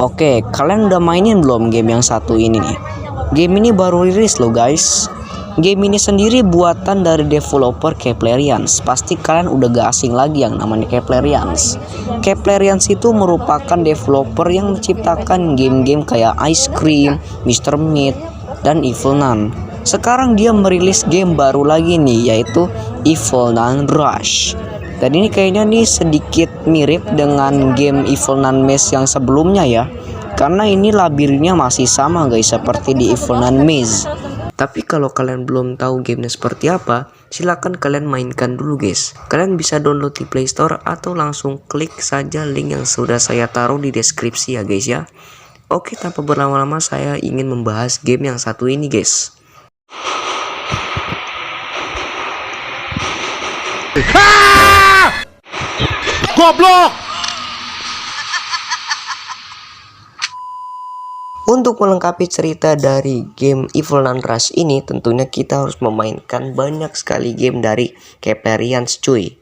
Oke, kalian udah mainin belum game yang satu ini nih? Game ini baru rilis loh guys. Game ini sendiri buatan dari developer Keplerians. Pasti kalian udah gak asing lagi yang namanya Keplerians. Keplerians itu merupakan developer yang menciptakan game-game kayak Ice Cream, Mr. Meat, dan Evil Nun. Sekarang dia merilis game baru lagi nih, yaitu Evil Nun Rush. Dan ini kayaknya nih sedikit mirip dengan game Evil Nun Maze yang sebelumnya ya. Karena ini labirinnya masih sama guys, seperti di Evil Nun Maze. Tapi kalau kalian belum tahu gamenya seperti apa, silahkan kalian mainkan dulu guys. Kalian bisa download di Play Store atau langsung klik saja link yang sudah saya taruh di deskripsi ya guys ya. Oke, tanpa berlama-lama saya ingin membahas game yang satu ini guys. Goblok! Untuk melengkapi cerita dari game Evil Nun Rush ini, tentunya kita harus memainkan banyak sekali game dari Keplerians cuy.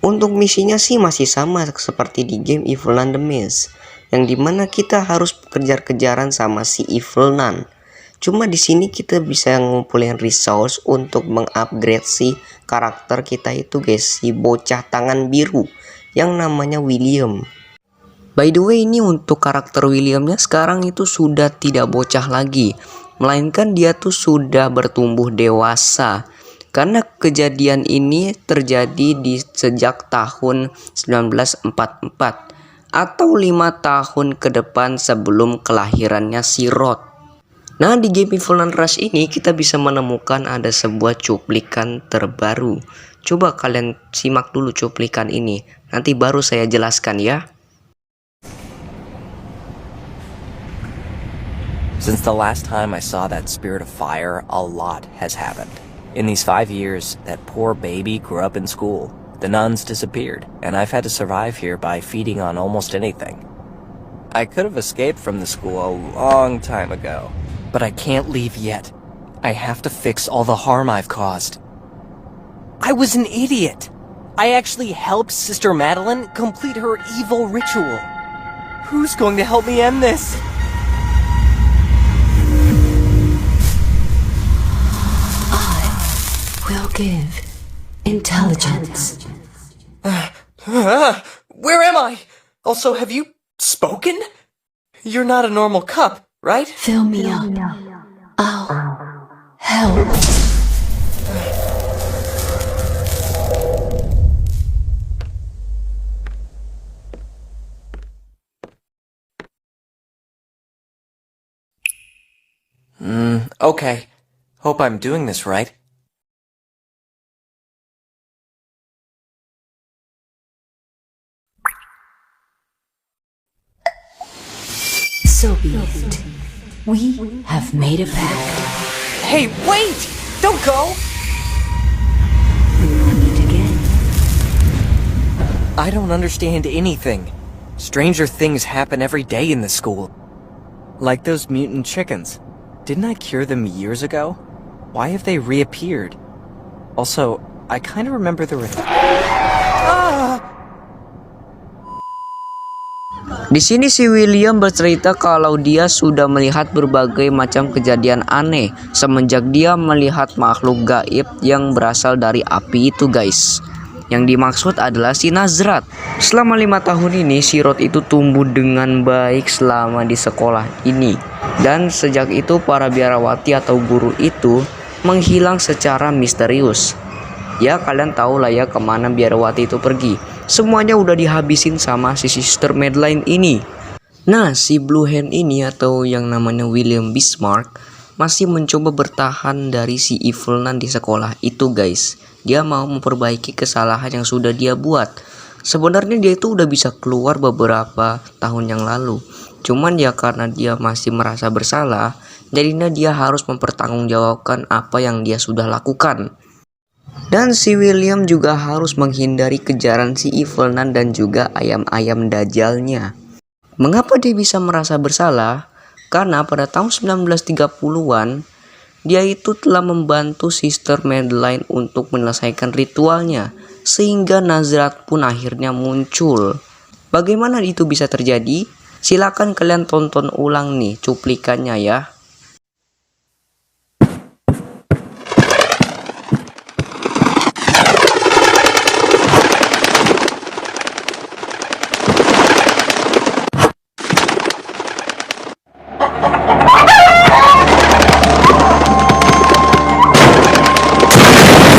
Untuk misinya sih masih sama seperti di game Evil Nun The Maze, yang dimana kita harus kejar-kejaran sama si Evil Nun. Cuma di sini kita bisa ngumpulin resource untuk mengupgrade si karakter kita itu guys, si bocah tangan biru yang namanya William. By the way, ini untuk karakter Williamnya sekarang itu sudah tidak bocah lagi, melainkan dia tuh sudah bertumbuh dewasa. Karena kejadian ini terjadi di sejak tahun 1944 atau 5 tahun ke depan sebelum kelahirannya si Rod. Nah, di game Evil Nun Rush ini kita bisa menemukan ada sebuah cuplikan terbaru. Coba kalian simak dulu cuplikan ini, nanti baru saya jelaskan ya. Since the last time I saw that spirit of fire, a lot has happened. In these 5 years, that poor baby grew up in school. The nuns disappeared, and I've had to survive here by feeding on almost anything. I could have escaped from the school a long time ago, but I can't leave yet. I have to fix all the harm I've caused. I was an idiot. I actually helped Sister Madeline complete her evil ritual. Who's going to help me end this? Will give intelligence. Where am I? Also, have you spoken? You're not a normal cup, right? Fill me up. I'll help. Okay. Hope I'm doing this right. So be it. We have made a pact. Hey, wait! Don't go! We will meet again. I don't understand anything. Stranger things happen every day in the school. Like those mutant chickens. Didn't I cure them years ago? Why have they reappeared? Also, I kind of remember there were... Di sini si William bercerita kalau dia sudah melihat berbagai macam kejadian aneh semenjak dia melihat makhluk gaib yang berasal dari api itu guys. Yang dimaksud adalah si Nazrat. Selama 5 tahun ini si Rod itu tumbuh dengan baik selama di sekolah ini. Dan sejak itu para biarawati atau guru itu menghilang secara misterius. Ya kalian tahu lah ya kemana biarawati itu pergi. Semuanya udah dihabisin sama si Sister Madeline ini. Nah, si Blue Hand ini atau yang namanya William Bismarck masih mencoba bertahan dari si Evil Nun di sekolah itu guys. Dia mau memperbaiki kesalahan yang sudah dia buat. Sebenarnya dia itu udah bisa keluar beberapa tahun yang lalu. Cuman ya karena dia masih merasa bersalah, jadinya dia harus mempertanggungjawabkan apa yang dia sudah lakukan. Dan si William juga harus menghindari kejaran si Evil Nun dan juga ayam-ayam dajalnya. Mengapa dia bisa merasa bersalah? Karena pada tahun 1930-an, dia itu telah membantu Sister Madeline untuk menyelesaikan ritualnya, sehingga Nazrat pun akhirnya muncul. Bagaimana itu bisa terjadi? Silakan kalian tonton ulang nih cuplikannya ya.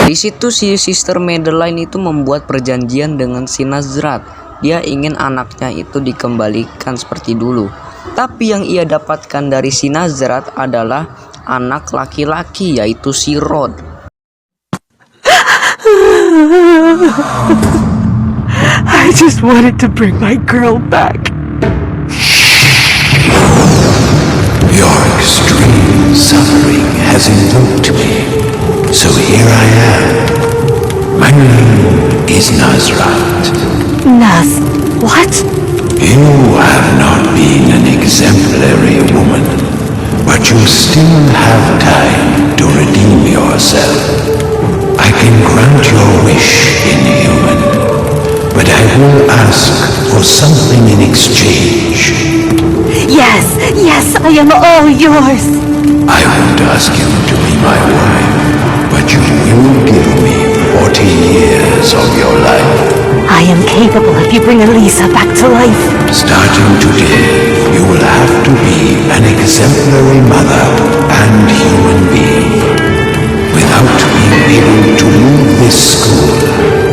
Di situ si Sister Madeline itu membuat perjanjian dengan si Nazrat. Dia ingin anaknya itu dikembalikan seperti dulu. Tapi yang ia dapatkan dari si Nazrat adalah anak laki-laki, yaitu si Rod. I just wanted to bring my girl back. Your extreme suffering has invoked me, so here I am. My name is Nazrat. Naz, what? You have not been an exemplary woman, but you still have time to redeem yourself. I can grant your wish, inhuman, but I will ask for something in exchange. Yes, I am all yours. I won't ask you to be my wife, but you will give me 40 years of your life. I am capable if you bring Elisa back to life. Starting today, you will have to be an exemplary mother and human being. Without being able to leave this school,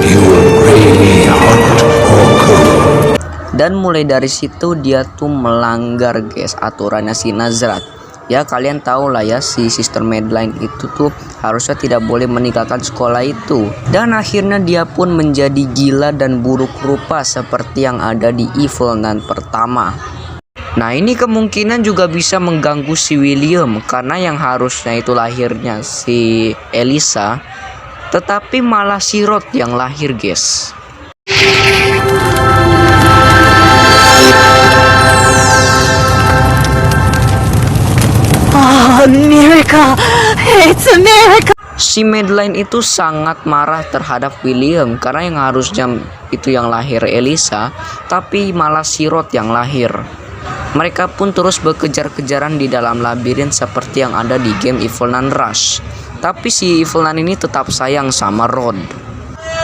you will pray me hot or cold. Dan mulai dari situ dia tuh melanggar guys aturannya si Nazrat. Ya kalian tahu lah ya, si Sister Madeline itu tuh harusnya tidak boleh meninggalkan sekolah itu. Dan akhirnya dia pun menjadi gila dan buruk rupa seperti yang ada di Evil Nun pertama. Nah ini kemungkinan juga bisa mengganggu si William, karena yang harusnya itu lahirnya si Elisa, tetapi malah si Rod yang lahir guys. Oh, miracle! It's a miracle! Si Madeline itu sangat marah terhadap William karena yang harusnya itu yang lahir Elisa, tapi malah si Rod yang lahir. Mereka pun terus berkejar-kejaran di dalam labirin seperti yang ada di game Evil Nun Rush. Tapi si Evil Nun ini tetap sayang sama Rod.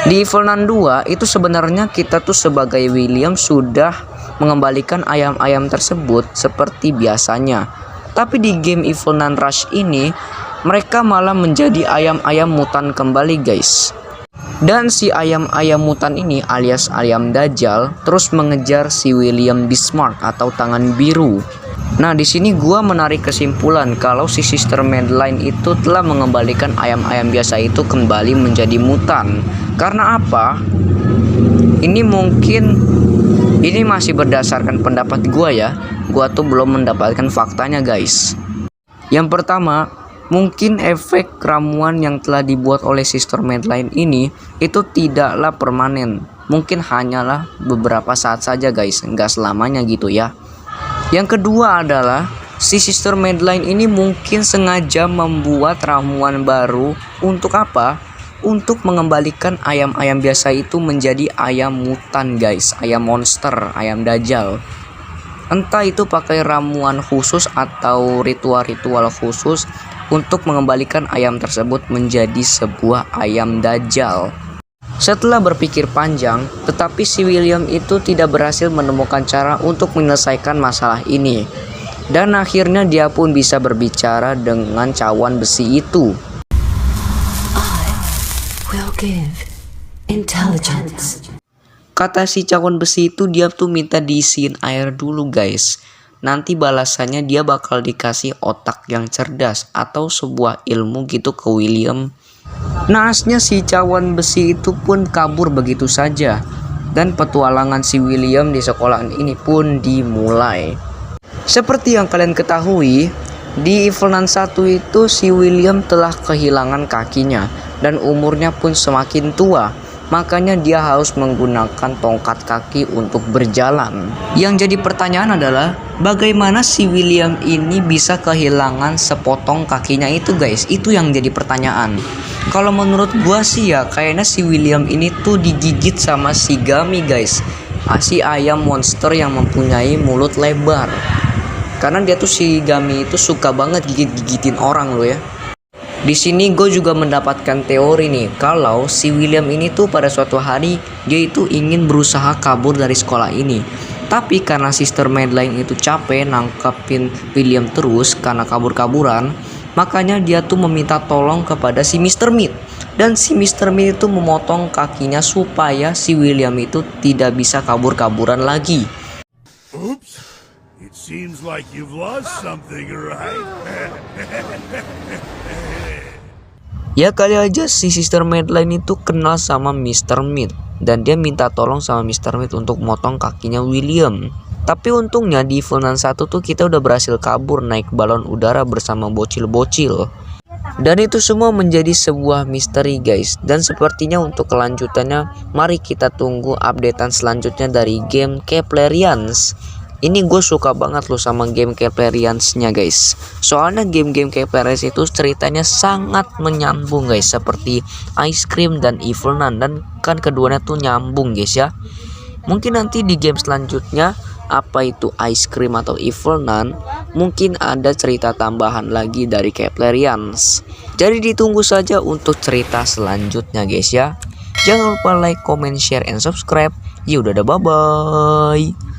Di Evil Nun 2 itu sebenarnya kita tuh sebagai William sudah mengembalikan ayam-ayam tersebut seperti biasanya. Tapi di game Evil Nun Rush ini mereka malah menjadi ayam-ayam mutan kembali guys. Dan si ayam-ayam mutan ini alias ayam Dajjal terus mengejar si William Bismarck atau tangan biru. Nah di sini gua menarik kesimpulan kalau si Sister Madeline itu telah mengembalikan ayam-ayam biasa itu kembali menjadi mutan. Karena apa? Ini masih berdasarkan pendapat gua ya. Gua tuh belum mendapatkan faktanya guys. Yang pertama, mungkin efek ramuan yang telah dibuat oleh Sister Madeline ini itu tidaklah permanen. Mungkin hanyalah beberapa saat saja guys, nggak selamanya gitu ya. Yang kedua adalah si Sister Madeline ini mungkin sengaja membuat ramuan baru untuk apa? Untuk mengembalikan ayam-ayam biasa itu menjadi ayam mutan guys, ayam monster, ayam Dajjal. Entah itu pakai ramuan khusus atau ritual-ritual khusus untuk mengembalikan ayam tersebut menjadi sebuah ayam Dajjal. Setelah berpikir panjang, tetapi si William itu tidak berhasil menemukan cara untuk menyelesaikan masalah ini. Dan akhirnya dia pun bisa berbicara dengan cawan besi itu. Will give intelligence. Kata si cawan besi itu dia tuh minta diisiin air dulu guys. Nanti balasannya dia bakal dikasih otak yang cerdas atau sebuah ilmu gitu ke William. Naasnya si cawan besi itu pun kabur begitu saja. Dan petualangan si William di sekolahan ini pun dimulai. Seperti yang kalian ketahui, di Evil Nun 1 itu si William telah kehilangan kakinya dan umurnya pun semakin tua. Makanya dia harus menggunakan tongkat kaki untuk berjalan. Yang jadi pertanyaan adalah bagaimana si William ini bisa kehilangan sepotong kakinya itu guys. Itu yang jadi pertanyaan. Kalau menurut gua sih ya kayaknya si William ini tuh digigit sama si Gami guys. si ayam monster yang mempunyai mulut lebar. Karena dia tuh si Gami itu suka banget gigit-gigitin orang loh ya. Di sini gue juga mendapatkan teori nih, kalau si William ini tuh pada suatu hari dia itu ingin berusaha kabur dari sekolah ini. Tapi karena Sister Madeline itu capek nangkepin William terus karena kabur-kaburan, makanya dia tuh meminta tolong kepada si Mr. Meat. Dan si Mr. Meat itu memotong kakinya supaya si William itu tidak bisa kabur-kaburan lagi. Oops. It seems like you've lost something, right? Ya kali aja si Sister Madeline itu kenal sama Mr. Meat dan dia minta tolong sama Mr. Meat untuk motong kakinya William. Tapi untungnya di Evilnan 1 tuh kita udah berhasil kabur naik balon udara bersama bocil-bocil. Dan itu semua menjadi sebuah misteri guys. Dan sepertinya untuk kelanjutannya mari kita tunggu updatean selanjutnya dari game Keplerians. Ini gue suka banget loh sama game Keplerians-nya guys. Soalnya game-game Keplerians itu ceritanya sangat menyambung guys, seperti Ice Cream dan Evilnan, dan kan keduanya tuh nyambung guys ya. Mungkin nanti di game selanjutnya, apa itu Ice Cream atau Evilnan, mungkin ada cerita tambahan lagi dari Keplerians. Jadi ditunggu saja untuk cerita selanjutnya guys ya. Jangan lupa like, comment, share, and subscribe. Ya udah, bye bye.